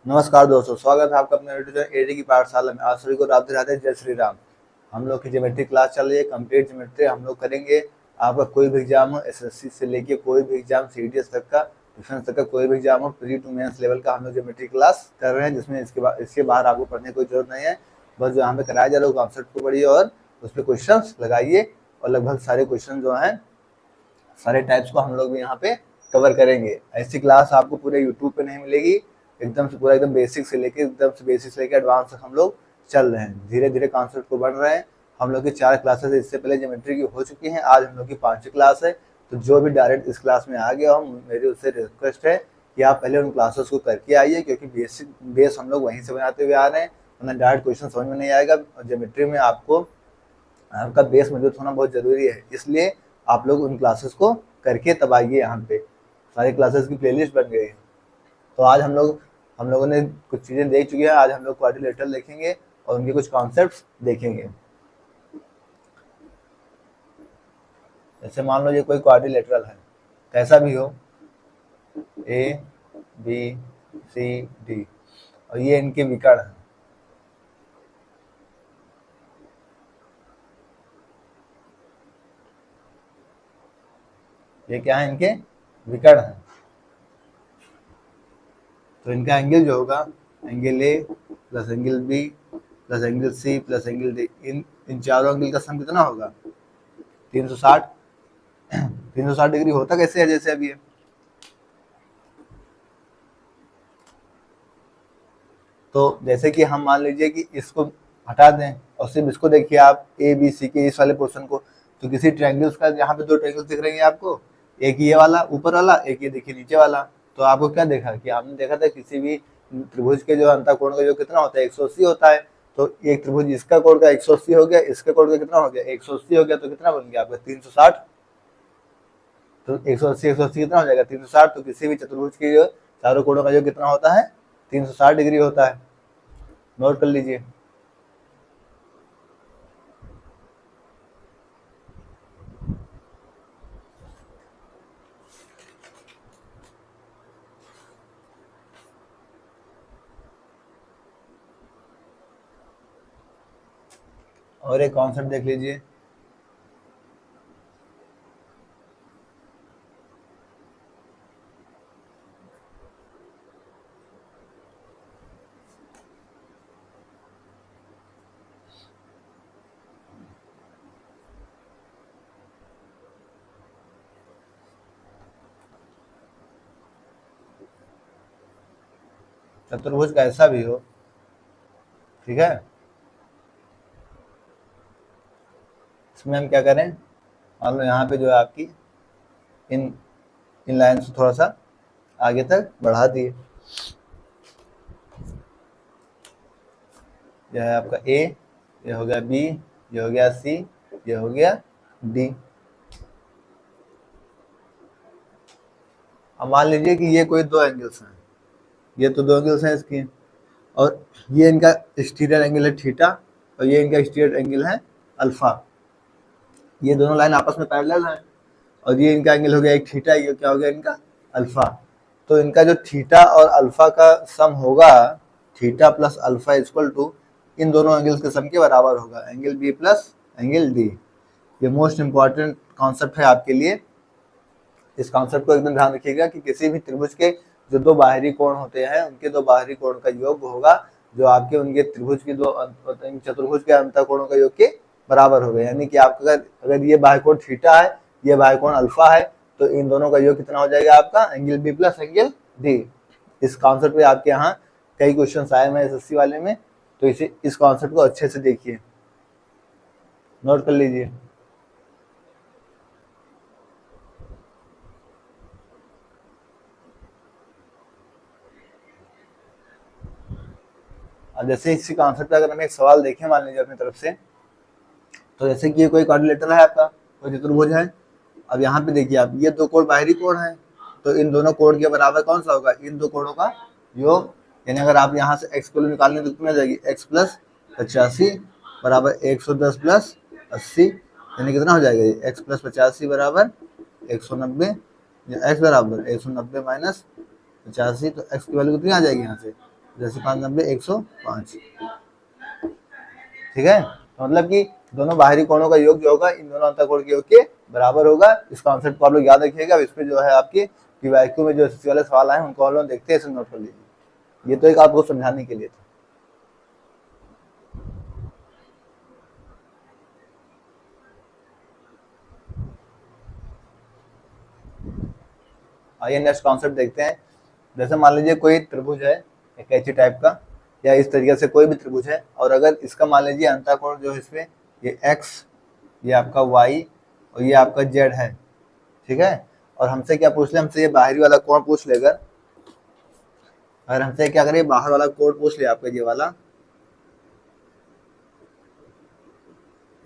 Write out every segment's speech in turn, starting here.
नमस्कार दोस्तों, स्वागत है आपका अपने यूट्यूब एडी की पाठशाला में। आप सभी को राधे राधे, जय श्री राम। हम लोग की ज्योमेट्री क्लास चल रही है, कंप्लीट ज्योमेट्री हम लोग करेंगे। आपका कोई भी एग्जाम हो, एसएससी से लेके कोई भी एग्जाम, सीडीएस तक का, डिफेंस तक का कोई भी एग्जाम हो, प्री टू मेंस लेवल का हम लोग ज्योमेट्री क्लास कर रहे हैं, जिसमें इसके बाहर आपको पढ़ने की कोई जरूरत नहीं है। बस जो यहाँ पे कराया जा रहा है कॉन्सेप्ट को पढ़िए और उस पर क्वेश्चन लगाइए, और लगभग सारे क्वेश्चन जो हैं, सारे टाइप्स को हम लोग भी यहाँ पे कवर करेंगे। ऐसी क्लास आपको पूरे यूट्यूब पे नहीं मिलेगी। एकदम से पूरा एकदम बेसिक से लेके एडवांस तक हम लोग चल रहे हैं। धीरे धीरे कॉन्सेप्ट को बढ़ रहे हैं। हम लोग की 4 क्लासेस इससे पहले ज्योमेट्री की हो चुकी हैं। आज हम लोग की 5वीं क्लास है। तो जो भी डायरेक्ट इस क्लास में आ गया हो, मेरी उससे रिक्वेस्ट है कि आप पहले उन क्लासेस को करके आइए, क्योंकि बेस हम लोग वहीं से बनाते हुए आ रहे हैं, वरना डायरेक्ट क्वेश्चन समझ में नहीं आएगा। ज्योमेट्री में आपका बेस मजबूत होना बहुत जरूरी है, इसलिए आप लोग उन क्लासेस को करके तब आइए। यहाँ पे सारी क्लासेस की प्लेलिस्ट बन गई है। तो आज हम लोगों ने कुछ चीज़ें देख चुके हैं। आज हम लोग क्वाड्रिलेटरल देखेंगे और उनके कुछ कॉन्सेप्ट्स देखेंगे। जैसे मान लो ये कोई क्वाड्रिलेटरल है, कैसा भी हो, ए बी सी डी, और ये इनके विकर्ण हैं। ये क्या है, इनके विकर्ण हैं। तो इनका एंगल जो होगा, angle A plus angle B plus angle C plus angle D, इन चारों एंगल का सम कितना होगा, 360। 360 डिग्री होता कैसे है, जैसे अभी है। तो जैसे कि हम मान लीजिए कि इसको हटा दें और सिर्फ इसको देखिए आप, ए बी सी के इस वाले पोर्शन को, तो किसी ट्रायंगल्स का यहाँ पे 2 ट्रायंगल्स दिख रहे हैं आपको, एक ये वाला ऊपर वाला, एक ये देखिए नीचे वाला। तो आपको क्या देखा कि आपने देखा था किसी भी त्रिभुज के जो अंतःकोण का जो कितना होता है, 180 होता है। तो एक त्रिभुज इसका कोण का 180 हो गया, इसका कोण का कितना हो गया, 180 हो गया, तो कितना बन गया आपका 360। तो 180 180 कितना हो जाएगा, 360। तो किसी भी चतुर्भुज के जो चारों कोणों का जो कितना होता है, 360 डिग्री होता है। नोट कर लीजिए। और एक कॉन्सेप्ट देख लीजिए, चतुर्भुज कैसा भी हो, ठीक है, इसमें हम क्या करें, मान लो यहाँ पे जो है आपकी इन लाइन से थोड़ा सा आगे तक बढ़ा दिए। यह है आपका ए, ये हो गया बी, ये हो गया सी, ये हो गया डी। अब मान लीजिए कि ये कोई 2 एंगल्स हैं, ये तो 2 एंगल्स हैं इसकी, और ये इनका एक्सटीरियर एंगल है थीटा, और ये इनका एक्सटीरियर एंगल है अल्फा। ये दोनों लाइन आपस में पैरेलल हैं, और ये इनका एंगल हो गया एक थीटा, ये क्या हो गया इनका अल्फा। तो इनका जो थीटा और अल्फा का सम होगा, theta plus alpha equal to इन दोनों एंगल्स के सम के बराबर होगा, angle B plus angle D. ये मोस्ट इंपॉर्टेंट कॉन्सेप्ट है आपके लिए। इस कॉन्सेप्ट को एकदम ध्यान रखिएगा कि किसी भी त्रिभुज के जो 2 बाहरी कोण होते हैं, उनके 2 बाहरी कोण का योग होगा जो आपके उनके त्रिभुज के चतुर्भुज के अंतःकोणों का योग के बराबर होगा। यानी कि आपका अगर ये बाह्य कोण थीटा है, ये बाह्य कोण अल्फा है, तो इन दोनों का योग कितना हो जाएगा आपका, angle B plus angle D. इस कॉन्सेप्ट पे आपके यहाँ कई क्वेश्चन आए हैं एसएससी वाले में, तो इस कॉन्सेप्ट को अच्छे से देखिए, नोट कर लीजिए। अब जैसे इसी कॉन्सेप्ट का अगर हम एक सवाल देखें, मान लीजिए अपनी तरफ से, तो जैसे कि ये कोई क्वाड्रिलेटरल है आपका, कोई चतुर्भुज है। अब यहाँ पे देखिए आप, ये 2 कोण बाहरी कोण है, तो इन दोनों कोण के बराबर कौन सा होगा, इन 2 कोणों का योग। यानी अगर आप यहाँ से x को निकालने तो कितना जाएगी, x प्लस 85 बराबर 110 प्लस 80, यानी कितना हो जाएगा, x प्लस 85 बराबर 190, x बराबर 190 माइनस 85, तो x की वैल्यू कितनी आ जाएगी यहाँ से जैसे 5 90 105। ठीक है, तो मतलब कि दोनों बाहरी कोणों का योग जो होगा इन दोनों अंतःकोण के योग के बराबर होगा। इस कॉन्सेप्ट को आप लोग याद रखिएगा। इस पे जो है आपके पीवाईक्यू में जो एसएससी वाले सवाल आए उनको हम लोग देखते हैं, इसे नोट कर लीजिए। ये तो एक आपको समझाने के लिए था। आइए नेक्स्ट कॉन्सेप्ट देखते हैं। जैसे मान लीजिए कोई त्रिभुज है एक ऐसी टाइप का, या इस तरीके से कोई भी त्रिभुज है, और अगर इसका मान लीजिए अंतःकोण जो है इसमें ये x, ये आपका y और ये आपका z है। ठीक है, और हमसे क्या पूछ ले, हमसे ये बाहरी वाला कोण पूछ लेगा। अगर हमसे क्या करें, बाहर वाला कोण पूछ ले आपका ये वाला,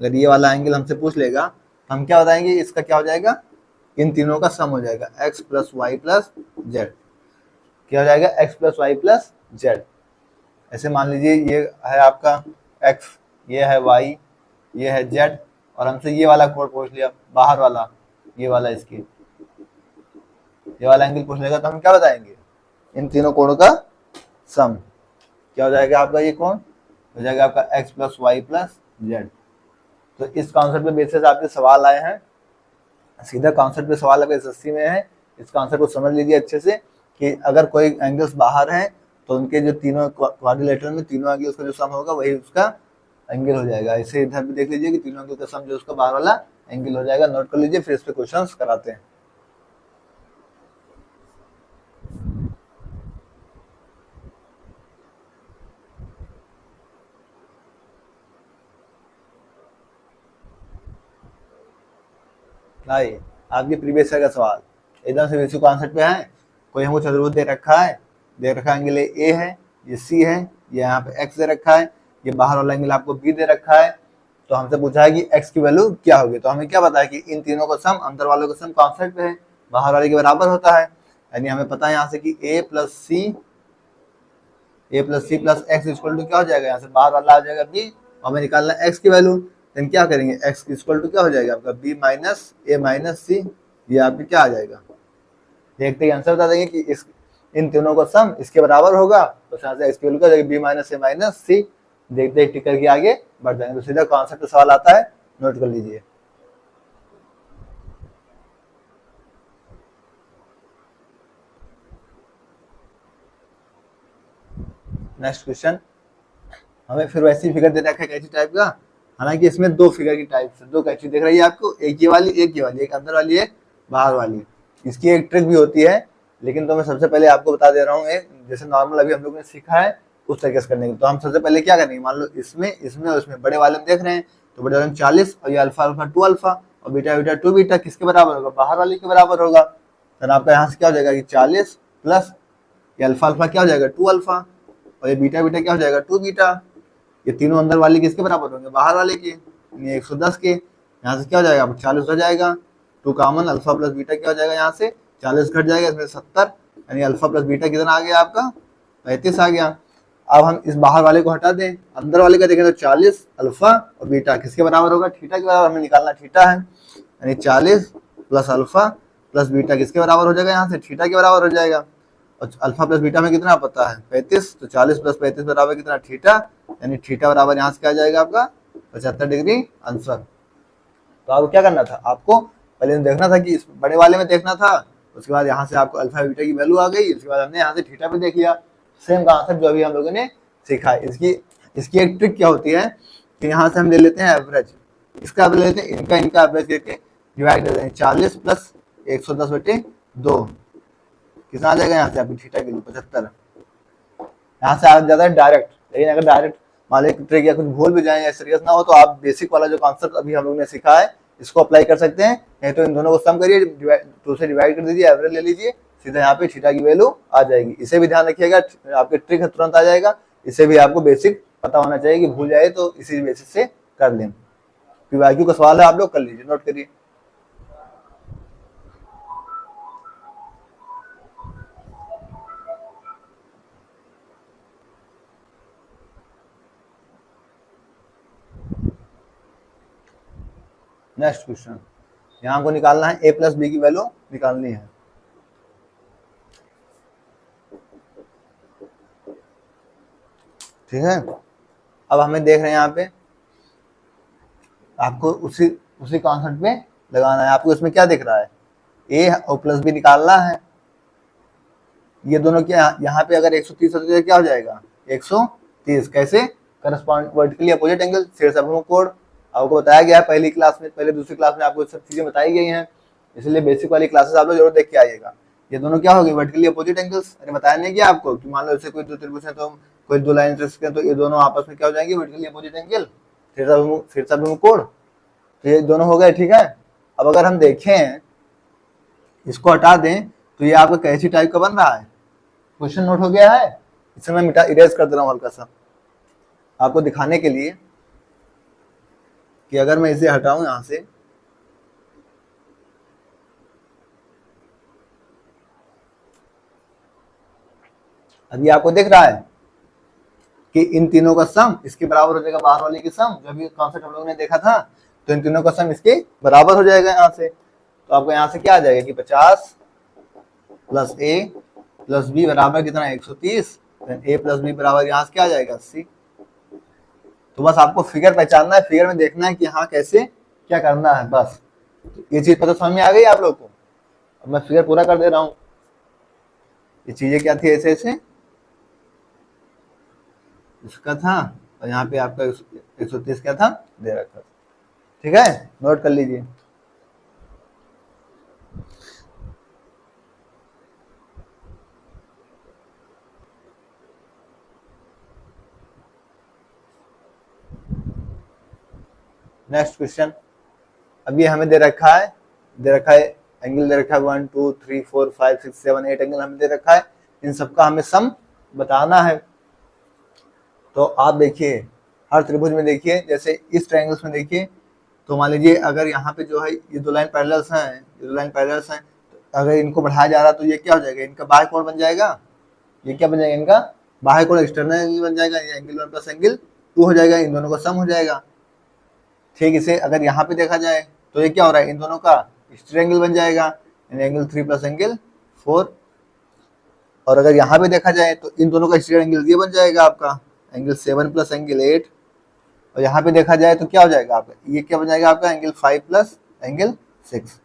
अगर ये वाला एंगल हमसे पूछ लेगा, हम क्या बताएंगे, इसका क्या हो जाएगा, इन तीनों का सम हो जाएगा, x plus y plus z. क्या हो जाएगा, x plus y plus z. ऐसे मान लीजिए ये है आपका x, ये है y, ये है z, और हमसे ये वाला कोण पूछ लिया बाहर वाला, ये वाला इसकी, ये वाला एंगल पूछ लेगा, तो हम क्या बताएंगे, इन तीनों कोणों का सम। क्या हो जाएगा आपका, ये कोण हो जाएगा आपका x plus y plus z. तो इस कॉन्सेप्ट पे बेसिस आपके सवाल आए हैं, सीधा कॉन्सेप्ट पे सवाल अगर एसएससी में है, इस कॉन्सेप्ट को समझ लीजिए अच्छे से कि अगर कोई एंगल्स बाहर हैं तो उनके जो तीनों क्वाड्रिलेटरल में तीनों एंगल्स का जो सम होगा वही उसका एंगल हो जाएगा। इसे इधर भी देख लीजिए कि तीनों एंगल का सम जो उसका बाहर वाला एंगल हो जाएगा। नोट कर लीजिए, फिर इस पे क्वेश्चंस कराते हैं। आइए आपके प्रीवियस ईयर का सवाल एकदम से बेसिक कॉन्सेप्ट पे है। कोई हमको चतुर्भुज दे रखा है, दे रखा एंगल ए है, ये सी है, ये यहाँ पे एक्स दे रखा है, ये बाहर वाला एंगल आपको बी दे रखा है। तो हमसे पूछा है कि एक्स की वैल्यू क्या होगी, तो हमें क्या पता है कि इन तीनों का सम, अंदर वालों का सम कॉन्सेप्ट पे है, बाहर वाले के बराबर होता है। यानी हमें पता है यहाँ से कि A plus C plus X equal to क्या हो जाएगा, यहाँ से बाहर वाला आ जाएगा बी, हमें निकालना है एक्स की वैल्यू। देन क्या करेंगे, एक्स इक्वल टू क्या हो जाएगा आपका बी माइनस ए माइनस सी, ये आपके क्या आ जाएगा, देखते ही आंसर बता देंगे कि इस इन तीनों का सम इसके बराबर होगा, तो यहाँ से एक्स की वैल्यू क्या हो जाएगी बी माइनस ए माइनस सी। देखते ही टिक करके आगे बढ़ जाएंगे। तो सीधा कॉन्सेप्ट सवाल आता है, नोट कर लीजिए। नेक्स्ट क्वेश्चन, हमें फिर वैसी फिगर दे रखा है कैची टाइप का। हालांकि इसमें दो फिगर की टाइप से दो कैची दिख रही है आपको, एक ये वाली एक ये वाली, एक अंदर वाली एक बाहर वाली। इसकी एक ट्रिक भी होती है, लेकिन तो मैं सबसे पहले आपको बता दे रहा हूँ, एक जैसे नॉर्मल अभी हम लोग ने सीखा है उस तरीके से करने की। तो हम सबसे पहले क्या करेंगे, मान लो इसमें इसमें और इसमें बड़े वाले में देख रहे हैं, तो बड़े वाले में 40 और ये अल्फा अल्फा 2 अल्फा और बीटा बीटा 2 बीटा किसके बराबर होगा, बाहर वाले के बराबर होगा। तो आपका यहाँ से क्या हो जाएगा कि 40 प्लस ये अल्फा अल्फा क्या हो जाएगा 2 अल्फा और ये बीटा बीटा क्या हो जाएगा 2 बीटा। ये तीनों अंदर वाले किसके बराबर होंगे, बाहर वाले के, यानी 110 के। यहाँ से क्या हो जाएगा 40 हो जाएगा, 2 कॉमन, अल्फा प्लस बीटा क्या हो जाएगा, यहाँ से 40 घट जाएगा, इसमें 70, यानी अल्फा प्लस बीटा कितना आ गया आपका 35 आ गया। अब हम इस बाहर वाले को हटा दें, अंदर वाले का देखें तो 40 अल्फा और बीटा किसके बराबर होगा, थीटा के बराबर, हमें निकालना थीटा है। यानी 40 प्लस अल्फा प्लस बीटा किसके बराबर हो जाएगा, यहाँ से थीटा के बराबर हो जाएगा। और अल्फा प्लस बीटा में कितना पता है 35, तो 40 प्लस 35 बराबर कितना थीटा, यानी थीटा बराबर यहाँ से क्या आ जाएगा आपका 75 डिग्री आंसर। तो आपको क्या करना था, आपको पहले देखना था कि इस बड़े वाले में देखना था, उसके बाद यहाँ से आपको अल्फा बीटा की वैल्यू आ गई, उसके बाद हमने यहाँ से थीटा पे देख लिया। सेम कॉन्सेप्ट जो अभी हम लोगों ने सीखा है। इसकी एक ट्रिक क्या होती है कि यहाँ से हम ले लेते हैं एवरेज, इसका ले लेते हैं, इनका एवरेज करके डिवाइड कर देते हैं, 40 प्लस 110 बटे 2 कितना आ जाएगा, यहाँ से आपकी थीटा के लिए 75। यहाँ से आप जाता है डायरेक्ट, लेकिन अगर डायरेक्ट मान लीजिए ट्रिक या कुछ भूल भी जाए या सीरियस ना हो, तो आप बेसिक वाला जो कॉन्सेप्ट अभी हम लोग ने सीखा है इसको अप्लाई कर सकते हैं। नहीं तो इन दोनों को सम करिए, 2 से डिवाइड कर दीजिए, एवरेज ले लीजिए, सीधा यहाँ पे थीटा की वैल्यू आ जाएगी। इसे भी ध्यान रखिएगा, आपके ट्रिक तुरंत आ जाएगा। इसे भी आपको बेसिक पता होना चाहिए कि भूल जाए तो इसी बेसिस से कर लें। पीवाईक्यू का सवाल है, आप लोग कर लीजिए, नोट करिए। नेक्स्ट क्वेश्चन, यहाँ हमको निकालना है a प्लस बी की वैल्यू निकालनी है। ठीक है। अब हमें देख रहे हैं यहाँ पे आपको उसी उसी कॉन्सेप्ट पे लगाना है। आपको इसमें क्या दिख रहा है, ए और प्लस बी निकालना है। ये दोनों क्या, यहाँ पे अगर 130 होता है क्या हो जाएगा 130। कैसे, करस्पॉन्ड वर्टिकली अपोजिट एंगल, शेरशाह कोड आपको बताया गया है पहली क्लास में, पहले दूसरी क्लास में आपको सब चीजें बताई गई हैं, इसलिए बेसिक वाली क्लासेस आप लोग जरूर देख के आइएगा। ये दोनों क्या हो गए, वर्टिकली अपोजिट एंगल्स। अरे बताया नहीं क्या आपको कि मान लो जैसे कोई दो त्रिभुज है तो कोई दो लाइन तो ये दोनों आपस में क्या हो जाएंगे, वर्टिकली अपोजिट एंगल, शेरशाह कोड। तो ये दोनों हो गए, ठीक है। अब अगर हम देखें इसको हटा दें तो ये आपका कैसी टाइप का बन रहा है, क्वेश्चन नोट हो गया है। इसे मैं इरेज कर दे रहा हूँ हल्का सा आपको दिखाने के लिए कि अगर मैं इसे हटाऊं यहां से, अभी आपको दिख रहा है कि इन तीनों का सम इसके बराबर हो जाएगा बाहर वाले की सम, जो भी कॉन्सेप्ट हम लोगों ने देखा था। तो इन तीनों का सम इसके बराबर हो जाएगा यहाँ से। तो आपको यहाँ से क्या आ जाएगा कि 50 प्लस ए प्लस बी बराबर कितना 130, ए प्लस बी बराबर यहाँ से क्या आ जाएगा 80। तो बस आपको फिगर पहचानना है, फिगर में देखना है कि यहाँ कैसे क्या करना है, बस ये चीज पता समझ में आ गई आप लोग को। अब मैं फिगर पूरा कर दे रहा हूँ। ये चीजें क्या थी, ऐसे ऐसे इसका था और यहाँ पे आपका 130 क्या था दे रखा था, ठीक है, नोट कर लीजिए। नेक्स्ट क्वेश्चन, अब ये हमें दे रखा है एंगल दे रखा है 1 2 3 4 5 6 7 8 एंगल हमें दे रखा है। इन सबका हमें सम बताना है। तो आप देखिए हर त्रिभुज में देखिए, जैसे इस ट्रायंगल्स में देखिए, तो मान लीजिए अगर यहाँ पे जो है ये दो लाइन पैरेलल्स हैं, ये दो लाइन पैरेलल्स हैं, तो अगर इनको बढ़ाया जा रहा है तो ये क्या हो जाएगा, इनका बाह्य कोण बन जाएगा। ये क्या बन जाएगा, इनका बाह्य कोण एक्सटर्नल एंगल बन जाएगा। ये एंगल 1 प्लस एंगल 2 हो जाएगा, इन दोनों का सम हो जाएगा। ठीक, इसे अगर यहाँ पे देखा जाए तो ये क्या हो रहा है, इन दोनों का स्टीरियर एंगल बन जाएगा, एंगल 3 प्लस एंगल 4। और अगर यहाँ पे देखा जाए तो इन दोनों का स्टीरियर एंगल ये बन जाएगा आपका एंगल 7 प्लस एंगल 8। और यहाँ पे देखा जाए तो क्या हो जाएगा आपका, ये क्या बन जाएगा आपका एंगल 5 प्लस एंगल 6।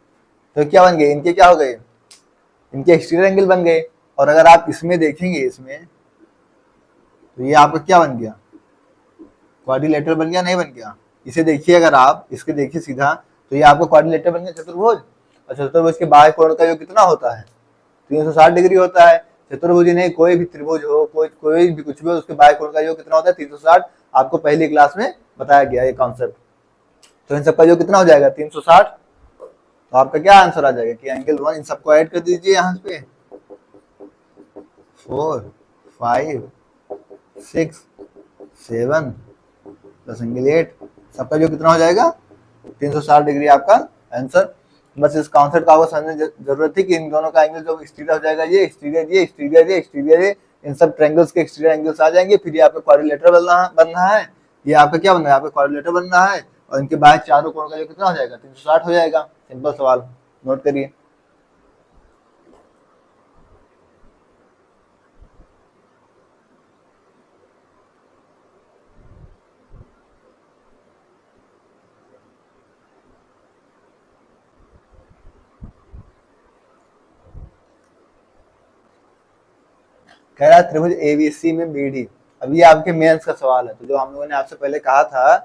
तो क्या बन गए, इनके क्या हो गए, इनके एक्सटीरियर एंगल बन गए। और अगर आप इसमें देखेंगे इसमें तो ये आपका क्या बन गया, क्वाड्रिलेटरल बन गया, नहीं बन गया। इसे देखिए, अगर आप इसके देखिए सीधा तो ये आपका क्वाड्रिलेटरल बन गया, चतुर्भुज। और चतुर्भुज के बाह्य कोण का योग कितना होता है, 360 डिग्री होता है। चतुर्भुज नहीं, कोई भी त्रिभुज हो, कोई भी कुछ भी हो, उसके बाह्य कोण का योग कितना होता है 360। आपको पहली क्लास में बताया गया ये कॉन्सेप्ट। तो इन सबका योग कितना हो जाएगा 360। तो आपका क्या आंसर आ जाएगा कि एंगल 1, इन सबको ऐड कर दीजिए यहाँ पे 4 5 6 7 प्लस एंगल 8, सबका जो कितना हो जाएगा 360 डिग्री आपका आंसर। बस इस कॉन्सेप्ट का आपको समझने जरूरत थी कि इन दोनों का एंगल जो एक्सटीरियर हो जाएगा, ये एक्सटीरियर इन सब ट्रायंगल्स के एक्सटीरियर एंगल्स आ जाएंगे। फिर ये आपका क्वाड्रिलेटरल बनना है, ये आपका क्या बनना है, आपका क्वाड्रिलेटरल बनना है। और इनके बाहर चारों कोण का जो कितना हो जाएगा 360 हो जाएगा। सिंपल सवाल, नोट करिए। कह रहा त्रिभुज एबीसी में बीडी। अब ये आपके मेंस का सवाल है। तो जो हम लोगों ने आपसे पहले कहा था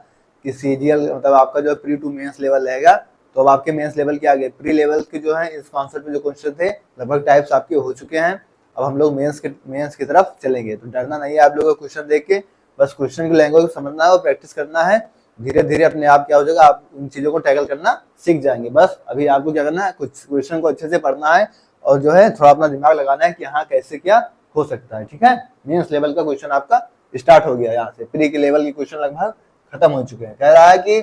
कि सीजीएल मतलब आपका जो प्री टू मेंस लेवल रहेगा, तो अब आपके मेंस लेवल के आगे प्री लेवल के जो है इस कॉन्सेप्ट में जो क्वेश्चन थे लगभग टाइप्स आपके हो चुके हैं। अब हम लोग मेंस की तरफ चलेंगे। तो डरना नहीं है आप लोगों को क्वेश्चन देख के, बस क्वेश्चन की लैंग्वेज को समझना है और प्रैक्टिस करना है। धीरे धीरे अपने आप क्या हो जाएगा, आप उन चीजों को टैकल करना सीख जाएंगे। बस अभी आपको क्या करना है, कुछ क्वेश्चन को अच्छे से पढ़ना है और जो है थोड़ा अपना दिमाग लगाना है कि हाँ कैसे क्या हो सकता है। ठीक है, मेंस लेवल का क्वेश्चन आपका स्टार्ट हो गया। यहाँ से प्री के लेवल के क्वेश्चन लगभग खत्म हो चुके हैं। कह रहा है कि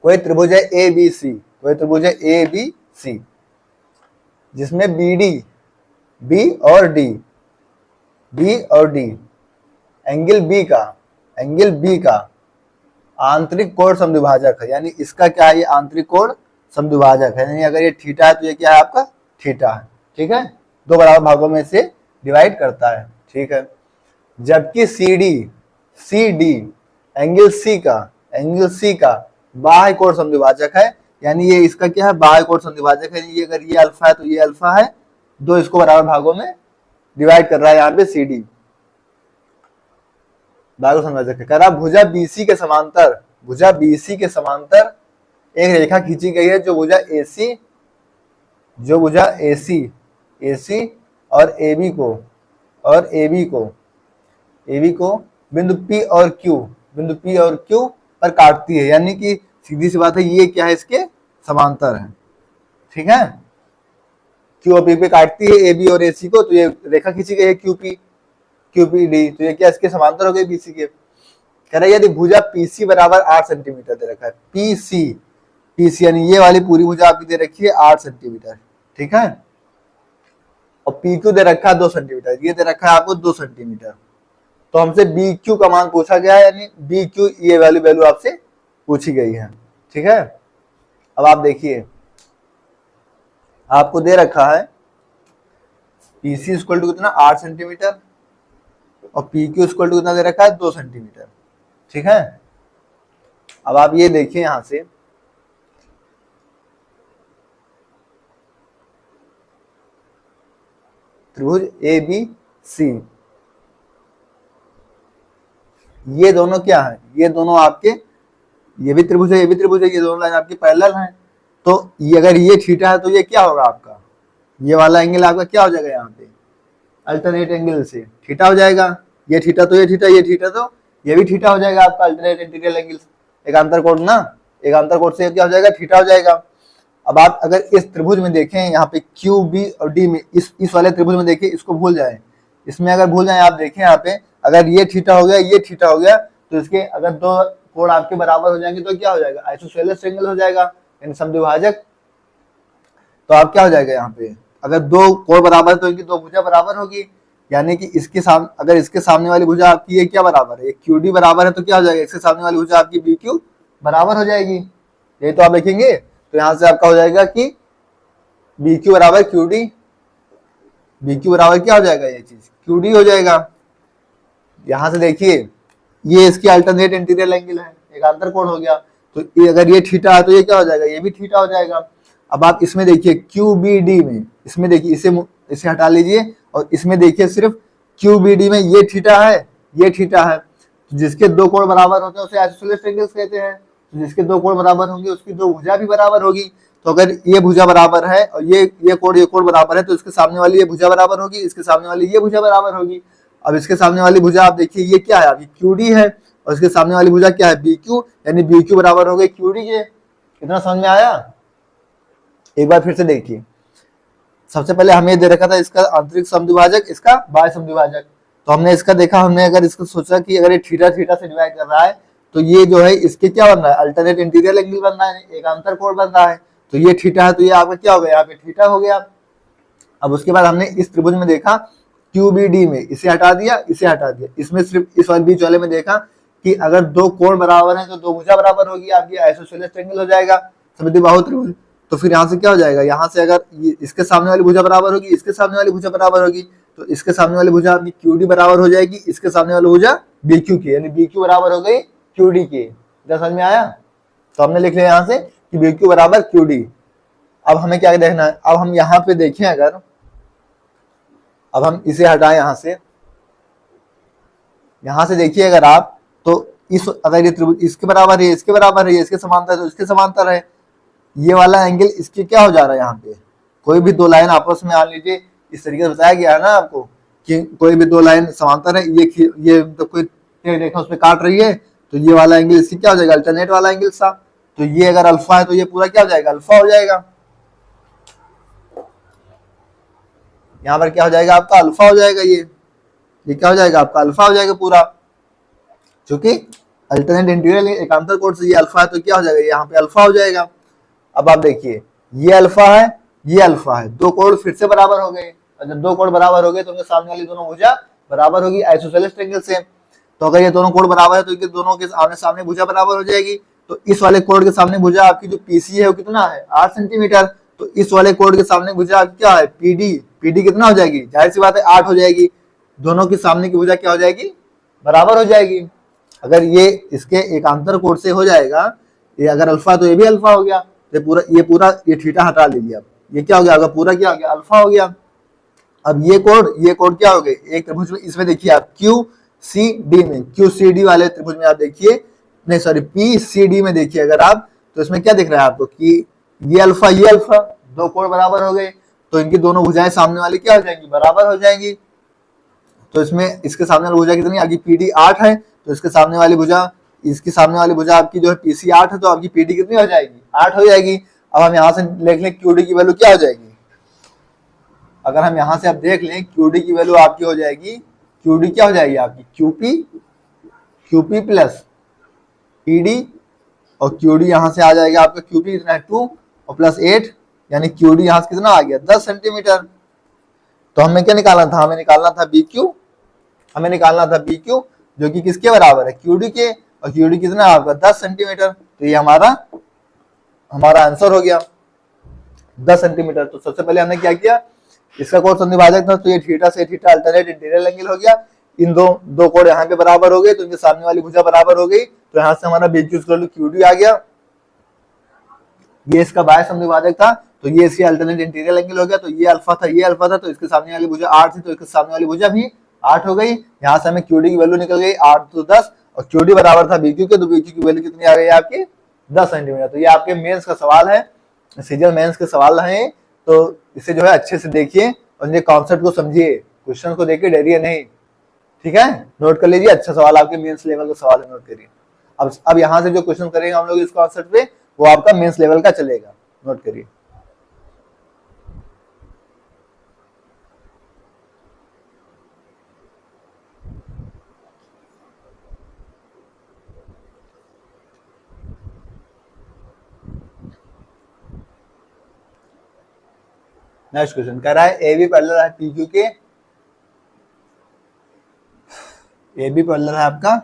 कोई त्रिभुज है ए बी सी, कोई त्रिभुज है ए बी सी जिसमें बी डी बी और डी एंगल बी का आंतरिक कोण समद्विभाजक है। यानी इसका क्या है, ये आंतरिक कोण समद्विभाजक है। यानी अगर ये थीटा है तो ये क्या है आपका थीटा है। ठीक है, दो बराबर भागों में से डिवाइड करता है। ठीक है, जबकि C D C D, angle C का बाह्य कोण समद्विभाजक है, यानी ये इसका क्या है, बाह्य कोण समद्विभाजक है। ये अगर ये अल्फा है तो ये अल्फा है, दो इसको बराबर भागों में डिवाइड कर रहा है यहाँ पे सी डी, बाह्य कोण समद्विभाजक है। कह रहा भुजा बीसी के समांतर, भुजा बीसी के समांतर एक रेखा खींची गई है जो भुजा एसी, एसी और एबी को बिंदु P और Q पर काटती है, यानी कि सीधी सी बात है ये क्या है, इसके समांतर है। ठीक है, Q और P पे काटती है AB और AC को, तो ये रेखा खींची गई है QPD, तो ये क्या इसके समांतर हो गई BC के। कह रहा है यदि भुजा PC बराबर 8 सेंटीमीटर दे रखा है, PC यानी ये वाली पूरी भुजा आपकी दे रखी है 8 सेंटीमीटर, ठीक है, और PQ दे रखा है 2 सेंटीमीटर, ये दे रखा है आपको 2 सेंटीमीटर। तो हमसे BQ का मान पूछा गया है, यानी BQ ये वैल्यू आपसे पूछी गई है। ठीक है, अब आप देखिए आपको दे रखा है PC इक्वल टू कितना 8 सेंटीमीटर और PQ इक्वल टू कितना दे रखा है 2 सेंटीमीटर। ठीक है, अब आप ये देखिए यहां से त्रिभुज ABC, ये दोनों क्या है, ये दोनों आपके, ये भी त्रिभुज है, ये भी त्रिभुज है, ये दोनों लाइन आपकी पैरेलल हैं। तो ये अगर ये थीटा है तो ये क्या होगा आपका, ये वाला एंगल आपका क्या हो जाएगा, यहाँ पे अल्टरनेट एंगल से थीटा हो जाएगा। ये थीटा तो ये थीटा, ये थीटा तो ये भी थीटा हो जाएगा आपका अल्टरनेट इंटीरियर एंगल, एकांतर कोण ना, एकांतर कोण से क्या हो जाएगा, थीटा हो जाएगा। अब आप अगर इस त्रिभुज में देखें यहाँ पे क्यू बी और डी में, इस वाले त्रिभुज में देखिए, इसको भूल जाए, इसमें अगर भूल जाए, आप देखें यहाँ पे अगर ये थीटा हो गया, ये थीटा हो गया, तो इसके अगर दो कोण आपके बराबर हो जाएंगे तो क्या हो जाएगा, आइसोसेलेस ट्रायंगल हो जाएगा, यानी समद्विभाजक। तो आप क्या हो जाएगा यहाँ पे, अगर दो कोण बराबर तो इनकी दो भुजा बराबर होगी, यानी कि इसके सामने, अगर इसके सामने वाली भुजा आपकी ये क्या बराबर है, क्यू डी बराबर है, तो क्या हो जाएगा, इसके सामने वाली भुजा आपकी बी क्यू बराबर हो जाएगी। यही तो आप लिखेंगे, तो यहां से आपका हो जाएगा कि बी क्यू बराबर क्यू डी, बी क्यू बराबर क्या हो जाएगा, ये चीज क्यू डी हो जाएगा। यहां से देखिए ये इसकी अल्टरनेट इंटीरियर एंगल है, एकांतर कोण हो गया, तो ये अगर ये थीटा है तो ये क्या हो जाएगा, ये भी थीटा हो जाएगा। अब आप इसमें देखिए क्यू बी डी में, इसमें देखिए इसे हटा लीजिए और इसमें देखिए सिर्फ क्यू बी डी में ये थीटा है, ये थीटा है, तो जिसके दो कोण बराबर होते हैं उसे आइसोसेलेस ट्रायंगल्स कहते हैं। तो जिसके दो कोण बराबर होंगे उसकी दो भुजा भी बराबर होगी। तो अगर ये भुजा बराबर है और ये कोण बराबर है, तो इसके सामने वाली ये भुजा बराबर होगी, इसके सामने वाली ये भुजा बराबर होगी। अब इसके सामने वाली भुजा आप देखिए ये क्या है, अभी क्यू डी है, और इसके सामने वाली भुजा क्या है, बी क्यू, यानी बी क्यू बराबर हो गई क्यू डी के। कितना समझ में आया, एक बार फिर से देखिए। सबसे पहले हमें दे रखा था इसका आंतरिक समद्विभाजक, इसका बाह्य समद्विभाजक, तो हमने इसका देखा, हमने अगर इसको सोचा कि अगर ये थीटा थीटा से डिवाइड कर रहा है, तो ये जो है इसके क्या बन रहा है, अल्टरनेट इंटीरियर एंगल बन रहा है, एकांतर कोण बन रहा है। तो ये थीटा है तो ये आपका क्या हो गया, यहाँ पे थीटा हो गया। अब उसके बाद हमने इस त्रिभुज में देखा QBD में, इसे हटा दिया, इसे हटा दिया, इसमें सिर्फ इस वाले बीच वाले में देखा कि अगर दो कोण बराबर हैं तो दो भुजा बराबर होगी, आपकी आइसोसेलेस ट्रायंगल हो जाएगा, समद्विबाहु त्रिभुज। तो फिर यहाँ से क्या हो जाएगा, यहाँ से अगर इसके सामने वाली भुजा बराबर होगी, इसके सामने वाली भुजा बराबर होगी, तो इसके सामने वाली भुजा आपकी QD बराबर हो जाएगी, इसके सामने वाली भुजा BQ की, यानी BQ बराबर हो गई QD की। समझ में आया, तो हमने लिख लिया यहाँ से कि BQ बराबर QD। अब हमें क्या देखना है, अब हम यहाँ पे देखें, अगर अब हम इसे हटाएं यहाँ से देखिए अगर आप, तो इस अगर ये त्रिभुज इसके बराबर है, इसके बराबर है, इसके समांतर है, तो इसके समांतर है, ये वाला एंगल इसके क्या हो जा रहा है, यहाँ पे कोई भी दो लाइन आपस में, मान लीजिए इस तरीके से बताया गया है ना आपको कि कोई भी दो लाइन समांतर है, ये तो कोई रेखा उसमें काट रही है, तो ये वाला एंगल इसकी क्या हो जाएगा, अल्टरनेट वाला एंगल सा। तो ये अगर अल्फा है तो ये पूरा क्या हो जाएगा, अल्फा हो जाएगा। यहाँ पर क्या हो जाएगा आपका, अल्फा हो जाएगा, ये क्या हो जाएगा आपका, अल्फा हो जाएगा पूरा, क्योंकि अल्टरनेट इंटीरियर एकांतर कोण से ये अल्फा है, तो क्या हो जाएगा, यहाँ पे अल्फा हो जाएगा। अब आप देखिए ये अल्फा है, ये अल्फा है, दो कोण फिर से बराबर हो गए, और जब दो कोण बराबर हो गए तो उनके सामने वाली दोनों भुजा बराबर होगी आइसोसेलेस ट्रायंगल से। तो अगर ये दोनों कोण बराबर है तो इनके दोनों के आमने सामने भुजा बराबर हो जाएगी। तो इस वाले कोण के सामने भुजा आपकी जो पीसी है वो कितना है, 8 सेंटीमीटर। तो इस वाले कोण के सामने भुजा क्या है, पीडी कितना हो जाएगी, जाहिर सी बात है 8 हो जाएगी। दोनों के सामने की भुजा क्या हो जाएगी, बराबर हो जाएगी। अगर ये इसके एकांतर कोण से हो जाएगा, ये अगर अल्फा तो ये भी अल्फा हो गया, ये थीटा हटा लीजिए, अब ये क्या हो गया, अगर पूरा क्या हो गया, अल्फा हो गया। अब ये कोण क्या हो गए, एक त्रिभुज में, इसमें देखिए आप क्यू सी डी में, क्यू सी डी वाले त्रिभुज में आप देखिए, नहीं सॉरी पी सी डी में देखिए अगर आप, तो इसमें क्या दिख रहा है आपको कि ये अल्फा, दो कोण बराबर हो गए, तो इनकी दोनों भुजाएं सामने वाली क्या हो जाएंगी, बराबर हो जाएंगी। तो इसमें इसके सामने वाली भुजा कितनी, आपकी पीडी 8 है, तो इसके सामने वाली भुजा, इसकी सामने वाली भुजा आपकी जो है पीसी 8 है, तो आपकी पीडी कितनी हो जाएगी, 8 हो जाएगी। अब हम यहाँ से लिख लें क्यूडी की वैल्यू क्या हो जाएगी, अगर हम यहां से अब देख लें क्यूडी की वैल्यू आपकी हो जाएगी, क्यूडी क्या हो जाएगी आपकी, क्यूपी प्लस पीडी, और क्यूडी यहां से आ जाएगा आपका, क्यूपी कितना है 2 और प्लस 8, यानी क्यूडी यहां से कितना आ गया 10 सेंटीमीटर। तो हमें क्या निकालना था, हमें निकालना था बी क्यू, जो कि किसके बराबर है, क्यूडी के, और क्यूडी कितना आपका 10 सेंटीमीटर। तो ये हमारा आंसर हो गया 10 सेंटीमीटर। तो सबसे पहले हमने क्या किया, इसका कोण समद्विभाजक था, तो ये थीटा से थीटा अल्टरनेट इंटीरियर एंगल हो गया, इन दो कोण यहाँ पे बराबर हो गए, तो इनके सामने वाली भुजा बराबर हो गई, तो यहाँ से हमारा बी क्यू क्यूडी आ गया। ये इसका बाह्य समद्विभाजक था, तो ये इसके अल्टरनेट इंटीरियर एंगल हो गया, तो ये अल्फा था, तो इसके सामने वाली भुजा 8 थी, तो इसके सामने वाली भुजा भी 8 हो गई। यहाँ से हमें क्यूडी की वैल्यू निकल गई 8 तो 10, और क्यूडी बराबर था बीक्यू के, तो बीक्यू की वैल्यू कितनी आ गई आपकी 10 सेंटीमीटर। तो ये आपके मेंस का सवाल है, सीजल मेंस के सवाल है, तो इसे जो है अच्छे से देखिए और ये कॉन्सेप्ट को समझिए, क्वेश्चन को देखिए, डरिए नहीं, ठीक है, नोट कर लीजिए, अच्छा सवाल आपके मेंस लेवल का सवाल है, नोट करिए। अब यहाँ से जो क्वेश्चन करेंगे हम लोग इस कॉन्सेप्ट पे, वो आपका मेंस लेवल का चलेगा, नोट करिए। नेक्स्ट क्वेश्चन कह रहा है ए बी पैरेलल है पी क्यू के, ए बी पैरेलल है आपका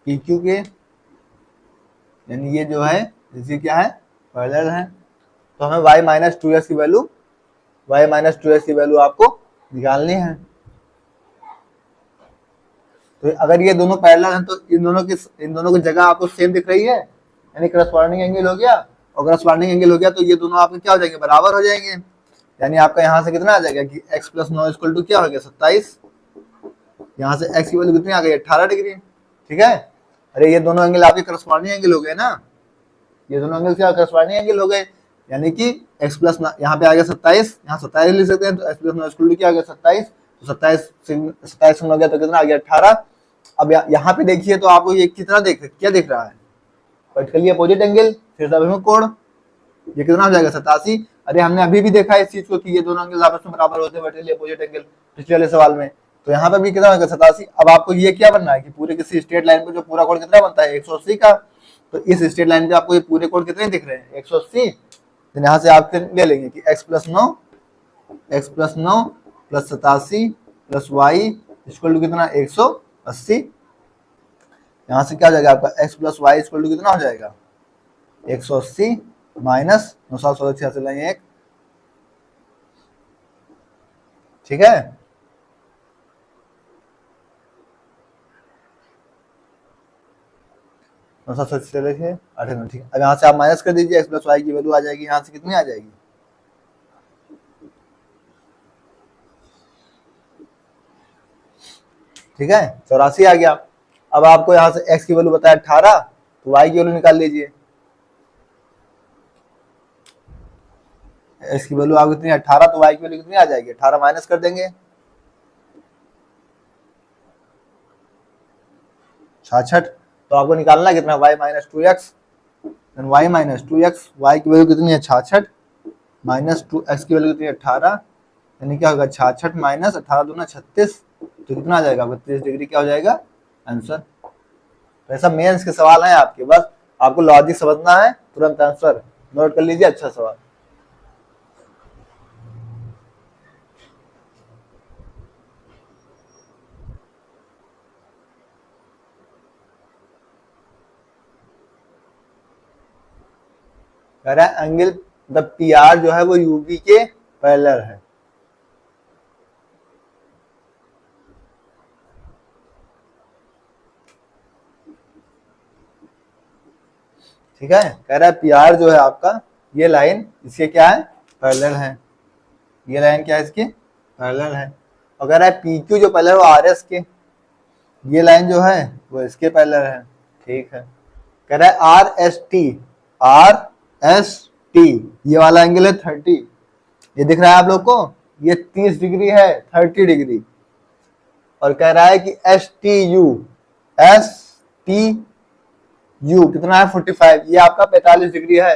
पी क्यू के, यानी ये जो है इसी क्या है, पैरेलल है। तो हमें y माइनस 2x की वैल्यू आपको निकालनी है। तो अगर ये दोनों पैरेलल हैं, तो इन दोनों की जगह आपको सेम दिख रही है, यानी करस्पॉन्डिंग एंगल हो गया, और करस्पॉन्डिंग एंगल हो गया, तो ये दोनों आपके क्या हो जाएंगे, बराबर हो जाएंगे। यानी आपका यहाँ से कितना आ जाएगा कि x प्लस 9 इक्वल टू क्या हो गया 27, यहाँ से x की वैल्यू कितनी आ गई 18 डिग्री, ठीक है। अरे ये दोनों एंगल आपके करस्पॉन्डिंग एंगल हो गए ना, ये दोनों एंगल क्या करस्पॉन्डिंग एंगल हो गए, यानी कि x प्लस यहाँ पे आ गया 27, यहाँ 27 लिख सकते हैं, तो x प्लस 9 इक्वल टू क्या हो गया 27, तो 27 हो गया, तो कितना आ गया 18। अब यहाँ पे देखिए तो आपको ये कितना क्या दिख रहा है, वर्टिकली अपोजिट एंगल, फिर अभिमुख कोण, ये कितना हो जाएगा 87। अरे हमने अभी भी देखा इस चीज को कि ये दोनों एंगल आपस में बराबर होते हैं, वर्टिकली अपोजिट एंगल, पिछले वाले सवाल में। तो यहाँ पर भी कितना होगा 87। अब आपको ये क्या बनना है कि पूरे किसी स्ट्रेट लाइन पे जो पूरा कोण कितना बनता है 180 का, तो इस स्ट्रेट लाइन पे आपको ये पूरे कोण कितने दिख रहे हैं 180। तो यहाँ से आप ले लेंगे कि x plus 9 plus 87 plus y equal to कितना 180। यहाँ से क्या हो जाएगा आपका x plus y equal to कितना हो जाएगा 180 माइनस 916 ठीक है। ठीक है। अब यहाँ से आप माइनस कर दीजिए, x प्लस वाई की वैल्यू आ जाएगी, यहाँ से कितनी आ जाएगी, ठीक है 84 आ गया। अब आपको यहाँ से x की वैल्यू बताया 18, तो y की वैल्यू निकाल लीजिए, x की वैल्यू आपको कितनी 18, तो y की वैल्यू कितनी आ जाएगी 18 माइनस कर देंगे 66, तो आपको निकालना है कितना y minus 2x, y minus 2x, y की वैल्यू कितनी है 66 माइनस 2x की वैल्यू कितनी है 18, यानी क्या होगा 66 माइनस 18 दूना 36, तो कितना आ जाएगा 32 डिग्री क्या हो जाएगा आंसर। तो ऐसा मेंस के सवाल है आपके, बस आपको लॉजिक समझना है, तुरंत आंसर नोट कर लीजिए, अच्छा सवाल। कह रहा है एंगल द पी आर जो है वो यूबी के पैरेलल है। ठीक है, कह रहा है पी आर जो है आपका, ये लाइन इसके क्या है, पैरेलल है, ये लाइन क्या है इसके पैरेलल है। और कह रहा है पी क्यू जो पैरेलल है वो आर एस के, ये लाइन जो है वो इसके पैरेलल है, ठीक है। कह रहा है R S T, R S T ये वाला एंगल है 30, ये दिख रहा है आप लोग को, ये 30 डिग्री है, 30 डिग्री। और कह रहा है कि S T U, S T U कितना है 45, ये आपका 45 डिग्री है,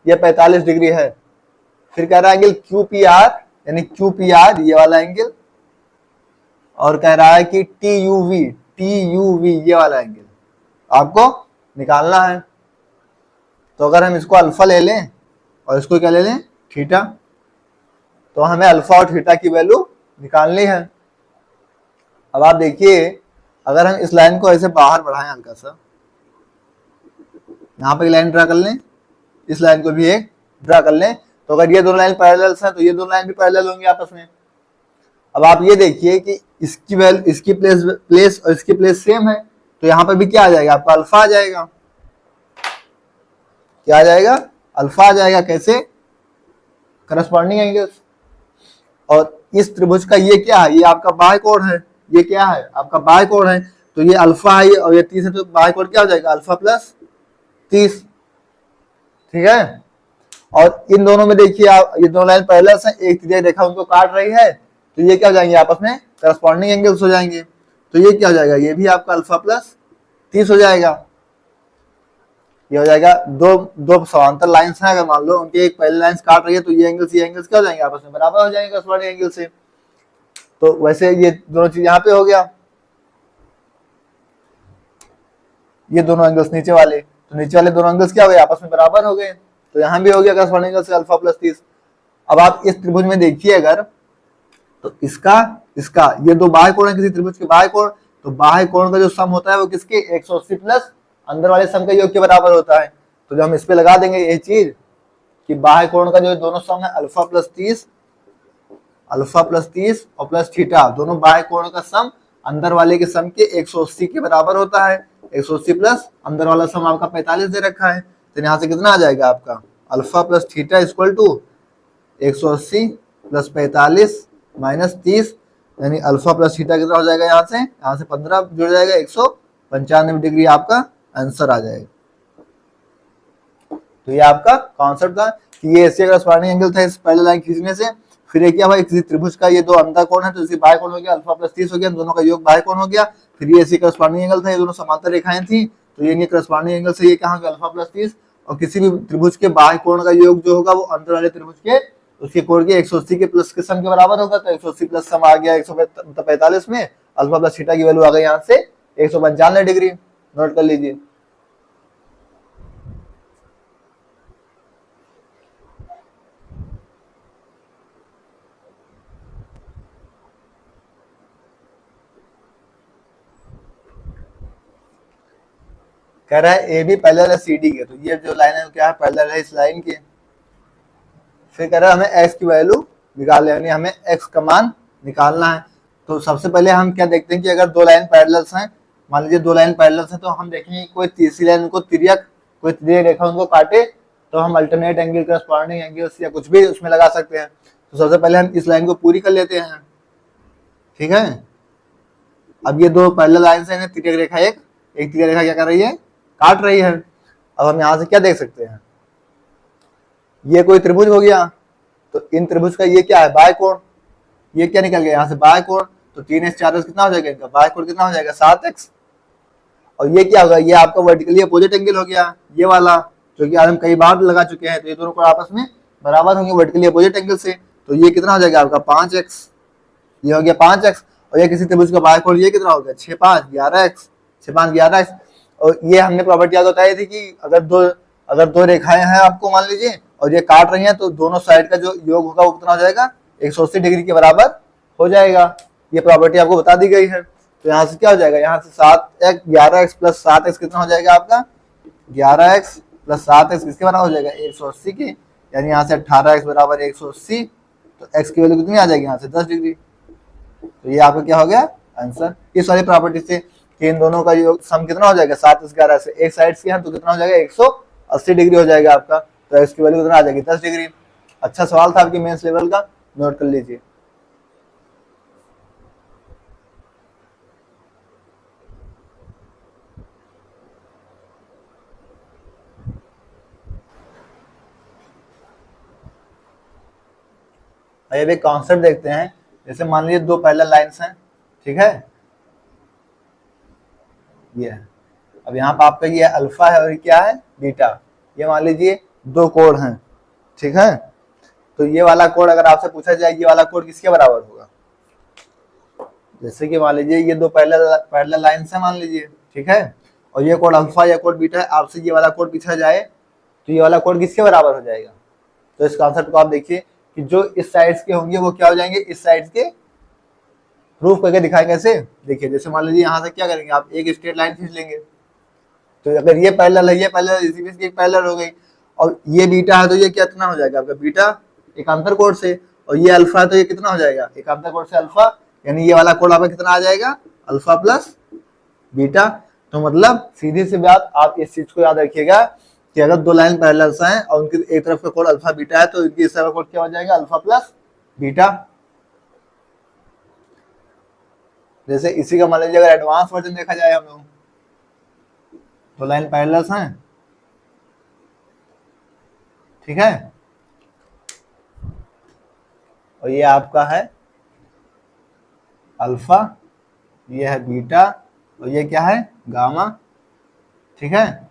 ये 45 डिग्री है। फिर कह रहा है एंगल क्यू पी आर, यानी क्यू पी आर ये वाला एंगल। और कह रहा है कि T U V, T U V ये वाला एंगल आपको निकालना है। तो अगर हम इसको अल्फा ले लें और इसको क्या ले लें थीटा, तो हमें अल्फा और थीटा की वैल्यू निकालनी है। अब आप देखिए, अगर हम इस लाइन को ऐसे बाहर बढ़ाएं हल्का सा, यहाँ पर एक लाइन ड्रा कर लें, इस लाइन को भी एक ड्रा कर लें, तो अगर ये दोनों लाइन पैरेलल हैं तो ये दोनों लाइन भी पैरेलल होंगी आपस में। अब आप ये देखिए कि इसकी वैल्यू, इसकी प्लेस और इसकी प्लेस सेम है, तो यहाँ पर भी क्या आ जाएगा आपका अल्फा आ जाएगा, क्या आ जाएगा अल्फा आ जाएगा। कैसे, करस्पॉन्डिंग एंगल्स। और इस त्रिभुज का ये क्या है, ये आपका बाह्य कोण है, ये क्या है आपका बाह्य कोण है, तो ये अल्फा है और ये 30 है, तो बाह्य कोण क्या हो जाएगा अल्फा प्लस 30, ठीक है। और इन दोनों में देखिए आप, ये दोनों लाइन पैरेलल हैं, एक त्रिज्या रेखा उनको काट रही है, तो ये क्या हो जाएंगे आपस में करस्पॉन्डिंग एंगल्स हो जाएंगे। तो ये क्या हो जाएगा, ये भी आपका अल्फा प्लस 30 हो जाएगा। ये हो जाएगा, दो समांतर लाइंस हैं, अगर मान लो उनकी एक पैरेलल लाइंस काट रही है, तो ये एंगल्स क्या हो जाएंगे आपस में बराबर हो जाएंगे करस्पॉन्डिंग एंगल से। तो वैसे ये दोनों चीज यहाँ पे हो गया, ये दोनों एंगल्स नीचे वाले, तो नीचे वाले दोनों एंगल्स क्या हो गए आपस में बराबर हो गए, तो यहाँ भी हो गया करस्पॉन्डिंग एंगल से अल्फा प्लस 30। अब आप इस त्रिभुज में देखिए अगर, तो इसका ये दो बाह्य कोण है किसी त्रिभुज के बाह्य कोण, तो बाह्य कोण का जो सम होता है वो किसके 180 प्लस अंदर वाले सम का योग के बराबर होता है। तो जो हम इस पे लगा देंगे ये चीज कि बाह्य कोण का जो दोनों सम है अल्फा प्लस 30 और प्लस थीटा, दोनों बाह्य कोण का सम अंदर वाले के सम के 180 के बराबर होता है। 180 प्लस अंदर वाला सम आपका 45 दे रखा है, तो यहाँ से कितना आ जाएगा आपका alpha plus theta equal to 180 plus 45 minus 30, यानी अल्फा प्लस थीटा कितना हो जाएगा, यहाँ से 15 जुड़ जाएगा, 195 डिग्री आपका आंसर आ जाएगा। तो ये आपका कॉन्सेप्ट था कि ये ऐसे करस्पॉन्डिंग एंगल था इस पहले लाइन खींचने से। फिर क्या हुआ, किसी त्रिभुज का ये दो अंतर कोण है, तो इसकी बाह्य कोण हो गया अल्फा प्लस 30 हो गया, दोनों का योग बाह्य कोण हो गया। फिर ये ऐसी करस्पॉन्डिंग एंगल था, ये दोनों समांतर रेखाएं थी, तो ये करस्पॉन्डिंग एंगल से ये कहाँ गया अल्फा प्लस 30। और किसी भी त्रिभुज के बाह्य कोण का योग जो होगा वो अंतर वाले त्रिभुज के उसके कोण के 180 के प्लस के सम के बराबर होगा। तो 180 प्लस सम आ गया 145 में, अल्फा प्लस थीटा की वैल्यू आ गई यहाँ से 195 डिग्री, नोट कर लीजिए। कह रहा है ए बी पैरेलल है सी डी के, तो ये जो लाइन है क्या है पैरेलल है इस लाइन के। फिर कह रहा है हमें एक्स की वैल्यू निकाल यानी हमें एक्स का मान निकालना है। तो सबसे पहले हम क्या देखते हैं कि अगर दो लाइन पैरेलल्स हैं, मान लीजिए दो लाइन पैरेलल्स हैं, तो हम देखेंगे कोई तीसरी लाइन उनको तिर्यक, कोई तिर्यक रेखा उनको काटे, तो हम अल्टरनेट एंगल करस्पॉन्डिंग एंगल्स या कुछ भी उसमें लगा सकते हैं। तो सबसे पहले हम इस लाइन को पूरी कर लेते हैं, ठीक है। अब ये दो पैरेलल लाइंस हैं, तिर्यक रेखा एक तिर्यक रेखा क्या कर रही है, काट रही है। अब हम यहाँ से क्या देख सकते हैं, ये कोई त्रिभुज हो गया, तो इन त्रिभुज का ये क्या है बाह्य कोण, ये क्या निकल गया यहाँ से बाह्य कोण, तो 3x 4x कितना हो जाएगा, इनका बाह्य कोण कितना हो जाएगा 7x। और ये क्या होगा, ये आपका वर्टिकली अपोजिट एंगल हो गया ये वाला, जो कि आज हम कई बार लगा चुके हैं। तो ये दोनों को आपस में बराबर होंगे वर्टिकली अपोजिट एंगल से, तो ये कितना हो जाएगा आपका 5x, ये हो गया 5x। और ये किसी त्रिभुज का बाह्य कोण ये कितना हो गया 6 5 11x, 6 5 11x। और ये हमने प्रॉपर्टी याद बताई थी कि अगर दो रेखाएं हैं आपको मान लीजिए और ये काट रही हैं, तो दोनों साइड का जो योग होगा वो कितना हो जाएगा 180 डिग्री के बराबर हो जाएगा। ये प्रॉपर्टी आपको बता दी गई है। तो यहाँ से क्या हो जाएगा, यहाँ से 7x 11x प्लस 7x कितना हो जाएगा आपका 11x प्लस 7x किसके बराबर हो जाएगा 180 के, यानी यहाँ से 18x बराबर 180। तो x की वैल्यू कितनी आ जाएगी यहाँ से 10 डिग्री। तो ये आपका क्या हो गया आंसर इस वाली प्रॉपर्टी से कि इन दोनों का योग सम कितना हो जाएगा 7 11 से एक साइड से है तो कितना हो जाएगा 80 डिग्री हो जाएगा आपका, तो एक्स की वैल्यू कितना आ जाएगी 10 डिग्री। अच्छा सवाल था आपकी मेंस लेवल का, नोट कर लीजिए। अब एक कॉन्सेप्ट देखते हैं, जैसे मान लीजिए दो पैरेलल लाइंस हैं, ठीक है, ये है। अब यहाँ पर आपका ये अल्फा है और क्या है बीटा, ये मान लीजिए दो कोण हैं, ठीक है। तो ये वाला कोण अगर आपसे पूछा जाए ये वाला कोण किसके बराबर होगा, जैसे कि मान लीजिए ये दो पैरेलल लाइंस हैं मान लीजिए, ठीक है, और ये कोण अल्फा या कोण बीटा है, आपसे ये वाला कोण पूछा जाए तो ये वाला कोण किसके बराबर हो जाएगा। तो इस कॉन्सेप्ट को आप देखिए कि जो इस साइड्स के होंगे वो क्या हो जाएंगे, इस साइड्स के प्रूफ करके दिखाएं कैसे। देखिए जैसे मान लीजिए यहाँ से क्या करेंगे, आप एक स्ट्रेट लाइन खींच लेंगे, तो अगर ये पैरेलल है, ये पैरेलल, इसी बीच की एक पैरेलल हो गई, और ये बीटा है तो ये कितना हो जाएगा आपका बीटा एकांतर कोण से, और ये अल्फा है तो ये कितना हो जाएगा एकांतर कोण से अल्फा, यानी ये वाला कोण आपका कितना आ जाएगा अल्फा प्लस बीटा। तो मतलब सीधी सी बात, आप इस चीज को याद रखिएगा कि अगर दो लाइन पैरेलल हैं और उनकी एक तरफ का कोण अल्फा बीटा है तो इनकी इस तरफ का कोण क्या हो जाएगा अल्फा प्लस बीटा। जैसे इसी का मान लीजिए अगर एडवांस वर्जन देखा जाए हम लोग, दो लाइन पैरेलल हैं, ठीक है, और ये आपका है अल्फा, ये है बीटा, और ये क्या है गामा, ठीक है,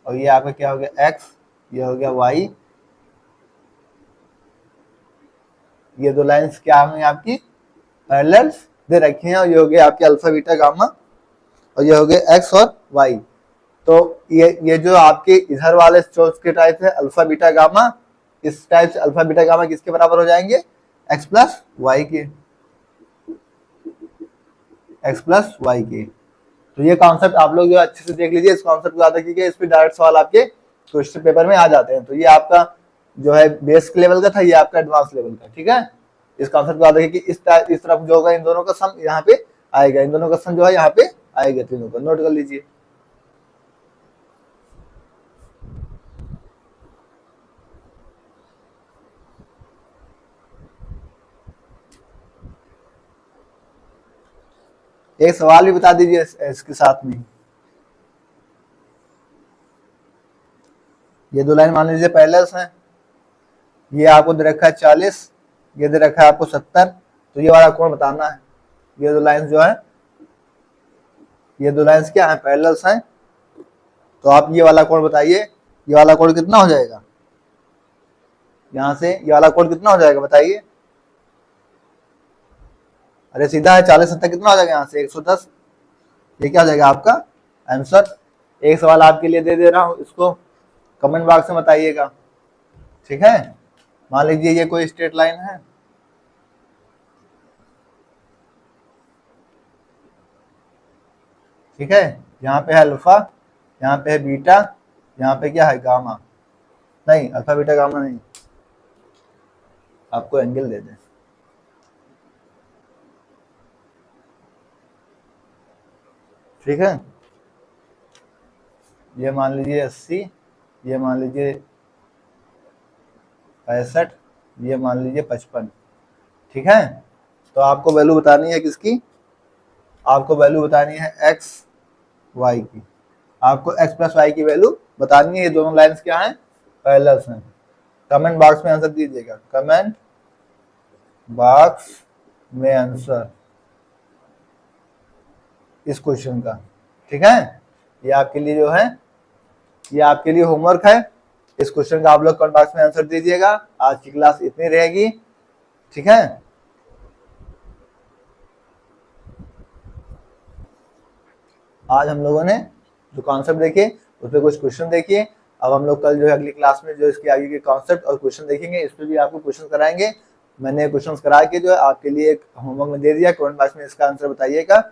और ये आपका क्या हो गया एक्स, ये हो गया वाई। ये दो लाइंस क्या होंगी आपकी पैरेलल्स दे रखी हैं, और ये हो गया आपके अल्फा बीटा गामा, और ये हो गया एक्स और वाई। तो ये जो आपके इधर वाले सोर्स के टाइप है अल्फा बीटा गामा, इस टाइप से अल्फा बीटा गामा किसके बराबर हो जाएंगे एक्स प्लस वाई के, एक्स प्लस वाई के। तो ये कॉन्सेप्ट आप लोग जो अच्छे से देख लीजिए, इस कॉन्सेप्ट को याद रखिए, इस पे डायरेक्ट सवाल आपके क्वेश्चन पेपर में आ जाते हैं। तो ये आपका जो है बेसिक लेवल का था, ये आपका एडवांस लेवल का, ठीक है। इस कॉन्सेप्ट को याद रखिए कि इस तरफ जो होगा इन दोनों का सम यहाँ पे आएगा, इन दोनों का सम जो है यहाँ पे आएगा, तीनों का नोट कर लीजिए। एक सवाल भी बता दीजिए इसके साथ में। ये दो लाइन मान लीजिए पैरेलल्स हैं, ये आपको दे रखा है 40, ये दे रखा है आपको 70, तो ये वाला कोण बताना है। ये दो लाइंस जो है, ये दो लाइंस क्या है पैरेलल्स हैं, तो आप ये वाला कोण बताइए, ये वाला कोण कितना हो जाएगा, यहां से ये वाला कोण कितना हो जाएगा बताइए। अरे सीधा है 40 70 कितना हो जाएगा यहाँ से 110, ये क्या हो जाएगा आपका आंसर। एक सवाल आपके लिए दे दे रहा हूं, इसको कमेंट बॉक्स में बताइएगा, ठीक है। मान लीजिए ये कोई स्ट्रेट लाइन है, ठीक है, यहाँ पे है अल्फा, यहाँ पे है बीटा, यहाँ पे क्या है गामा, नहीं अल्फा बीटा गामा नहीं, आपको एंगल दे दें, ठीक है। ये मान लीजिए 80, ये मान लीजिए 65, ये मान लीजिए 55, ठीक है। तो आपको वैल्यू बतानी है किसकी, आपको वैल्यू बतानी है एक्स वाई की, आपको एक्स प्लस वाई की वैल्यू बतानी है। ये दोनों लाइंस क्या हैं पैरेलल्स हैं। कमेंट बॉक्स में आंसर दीजिएगा, कमेंट बॉक्स में आंसर इस क्वेश्चन का, ठीक है। ये आपके लिए जो है, ये आपके लिए होमवर्क है, इस क्वेश्चन का आप लोग कमेंट बॉक्स में आंसर दीजिएगा। आज की क्लास इतनी रहेगी, ठीक है। आज हम लोगों ने जो कॉन्सेप्ट देखे उस पर कुछ क्वेश्चन देखिए। अब हम लोग कल जो है अगली क्लास में जो इसके आगे के कॉन्सेप्ट और क्वेश्चन देखेंगे, इस पर भी आपको क्वेश्चन कराएंगे। मैंने क्वेश्चन करा के जो है आपके लिए एक होमवर्क में दे दिया, कमेंट बॉक्स में इसका आंसर बताइएगा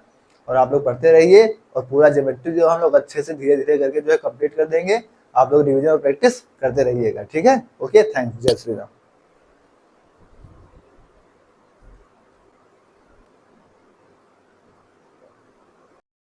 और आप लोग पढ़ते रहिए, और पूरा ज्योमेट्री जो हम लोग अच्छे से धीरे धीरे करके जो है कंप्लीट कर देंगे। आप लोग रिवीजन और प्रैक्टिस करते रहिएगा, ठीक है। ओके, थैंक्स, जय श्री राम।